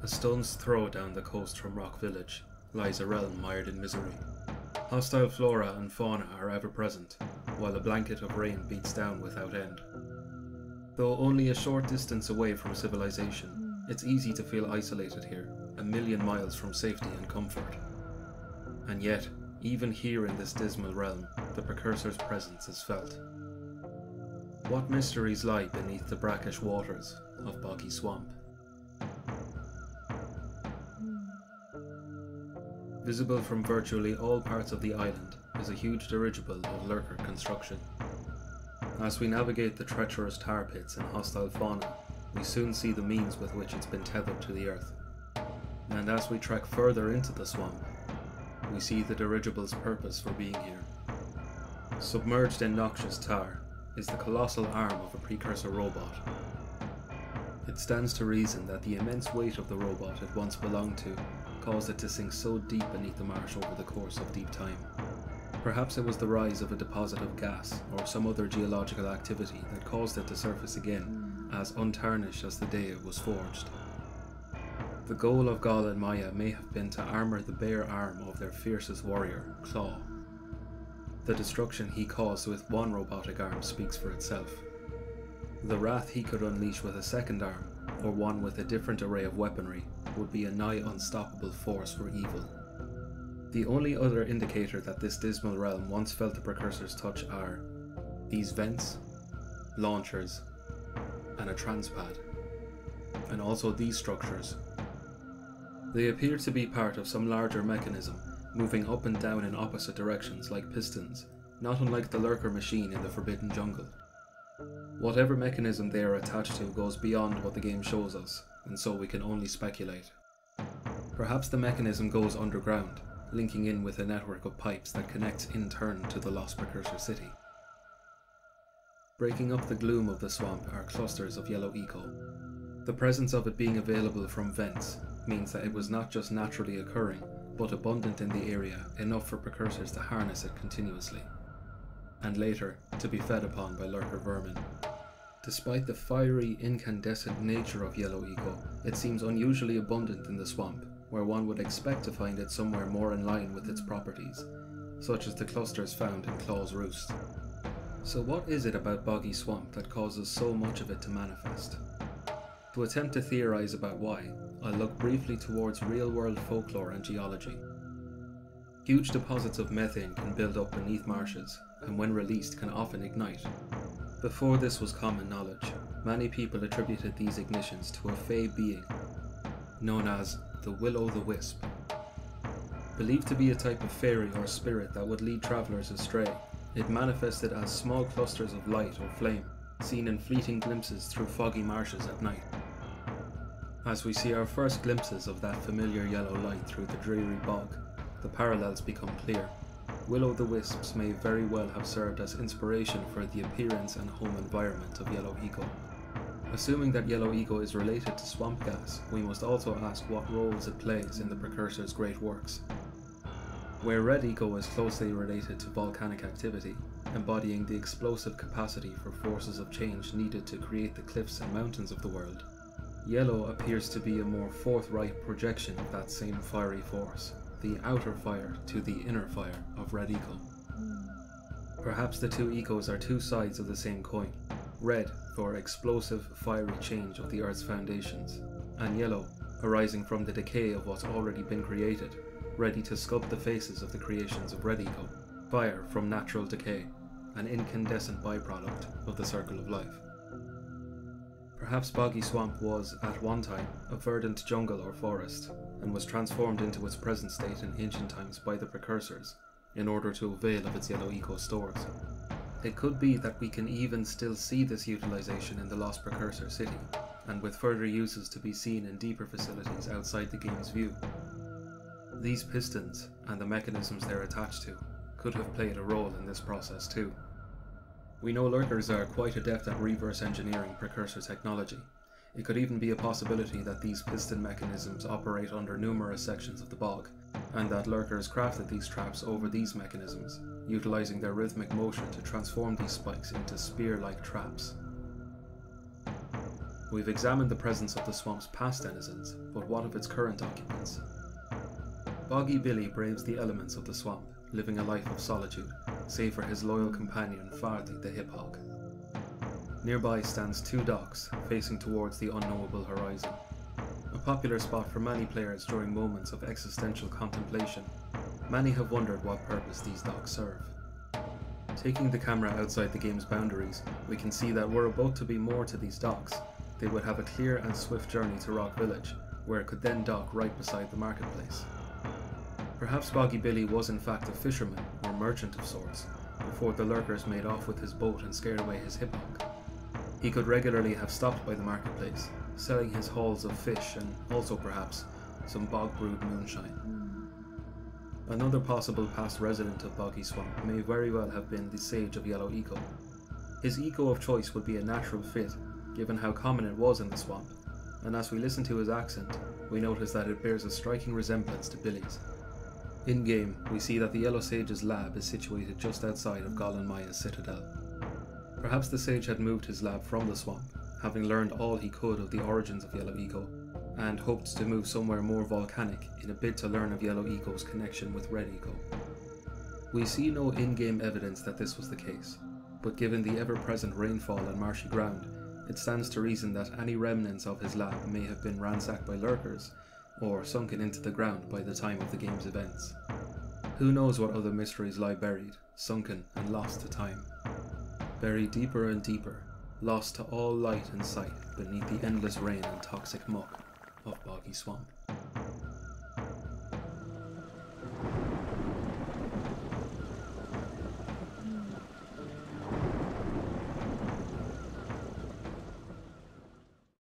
A stone's throw down the coast from Rock Village lies a realm mired in misery. Hostile flora and fauna are ever present, while a blanket of rain beats down without end. Though only a short distance away from civilization, it's easy to feel isolated here, a million miles from safety and comfort. And yet, even here in this dismal realm, the Precursor's presence is felt. What mysteries lie beneath the brackish waters of Boggy Swamp? Visible from virtually all parts of the island is a huge dirigible of Lurker construction. As we navigate the treacherous tar pits and hostile fauna, we soon see the means with which it's been tethered to the earth. And as we trek further into the swamp, we see the dirigible's purpose for being here. Submerged in noxious tar is the colossal arm of a Precursor robot. It stands to reason that the immense weight of the robot it once belonged to caused it to sink so deep beneath the marsh over the course of deep time. Perhaps it was the rise of a deposit of gas or some other geological activity that caused it to surface again, as untarnished as the day it was forged. The goal of OpenGOAL and Maya may have been to armour the bare arm of their fiercest warrior, Claw. The destruction he caused with one robotic arm speaks for itself. The wrath he could unleash with a second arm, or one with a different array of weaponry, would be a nigh unstoppable force for evil. The only other indicator that this dismal realm once felt the Precursor's touch are these vents, launchers, and a transpad, and also these structures. They appear to be part of some larger mechanism, moving up and down in opposite directions like pistons, not unlike the Lurker machine in the Forbidden Jungle. Whatever mechanism they are attached to goes beyond what the game shows us, and so we can only speculate. Perhaps the mechanism goes underground, linking in with a network of pipes that connects in turn to the lost Precursor city. Breaking up the gloom of the swamp are clusters of yellow eco. The presence of it being available from vents means that it was not just naturally occurring, but abundant in the area, enough for Precursors to harness it continuously, and later to be fed upon by Lurker vermin. Despite the fiery, incandescent nature of yellow eco, it seems unusually abundant in the swamp, where one would expect to find it somewhere more in line with its properties, such as the clusters found in Claw's roost. So what is it about Boggy Swamp that causes so much of it to manifest? To attempt to theorise about why, I'll look briefly towards real-world folklore and geology. Huge deposits of methane can build up beneath marshes, and when released can often ignite. Before this was common knowledge, many people attributed these ignitions to a fey being, known as the Will-o'-the-Wisp. Believed to be a type of fairy or spirit that would lead travellers astray, it manifested as small clusters of light or flame, seen in fleeting glimpses through foggy marshes at night. As we see our first glimpses of that familiar yellow light through the dreary bog, the parallels become clear. Will-o'-the-wisps may very well have served as inspiration for the appearance and home environment of yellow eco. Assuming that yellow eco is related to swamp gas, we must also ask what roles it plays in the Precursor's great works. Where red eco is closely related to volcanic activity, embodying the explosive capacity for forces of change needed to create the cliffs and mountains of the world, yellow appears to be a more forthright projection of that same fiery force, the outer fire to the inner fire of red eco. Perhaps the two ecos are two sides of the same coin, red for explosive, fiery change of the Earth's foundations, and yellow arising from the decay of what's already been created, ready to sculpt the faces of the creations of red eco, fire from natural decay, an incandescent byproduct of the circle of life. Perhaps Boggy Swamp was, at one time, a verdant jungle or forest, and was transformed into its present state in ancient times by the Precursors, in order to avail of its yellow eco stores. It could be that we can even still see this utilisation in the lost Precursor city, and with further uses to be seen in deeper facilities outside the game's view. These pistons, and the mechanisms they're attached to, could have played a role in this process too. We know Lurkers are quite adept at reverse engineering Precursor technology. It could even be a possibility that these piston mechanisms operate under numerous sections of the bog, and that Lurkers crafted these traps over these mechanisms, utilising their rhythmic motion to transform these spikes into spear-like traps. We've examined the presence of the swamp's past denizens, but what of its current occupants? Boggy Billy braves the elements of the swamp, living a life of solitude, save for his loyal companion Farthing the hip hog. Nearby stands 2 docks, facing towards the unknowable horizon. A popular spot for many players during moments of existential contemplation, many have wondered what purpose these docks serve. Taking the camera outside the game's boundaries, we can see that were about to be more to these docks, they would have a clear and swift journey to Rock Village, where it could then dock right beside the marketplace. Perhaps Boggy Billy was in fact a fisherman or merchant of sorts, before the lurkers made off with his boat and scared away his hip hog. He could regularly have stopped by the marketplace, selling his hauls of fish and also perhaps some bog-brewed moonshine. Another possible past resident of Boggy Swamp may very well have been the Sage of Yellow Eco. His eco of choice would be a natural fit, given how common it was in the swamp, and as we listen to his accent, we notice that it bears a striking resemblance to Billy's. In-game, we see that the Yellow Sage's lab is situated just outside of Golan Maya's citadel. Perhaps the Sage had moved his lab from the swamp, having learned all he could of the origins of Yellow Eco, and hoped to move somewhere more volcanic in a bid to learn of Yellow Eco's connection with Red Eco. We see no in-game evidence that this was the case, but given the ever-present rainfall and marshy ground, it stands to reason that any remnants of his lab may have been ransacked by lurkers, or sunken into the ground by the time of the game's events. Who knows what other mysteries lie buried, sunken and lost to time. Buried deeper and deeper, lost to all light and sight beneath the endless rain and toxic muck of Boggy Swamp.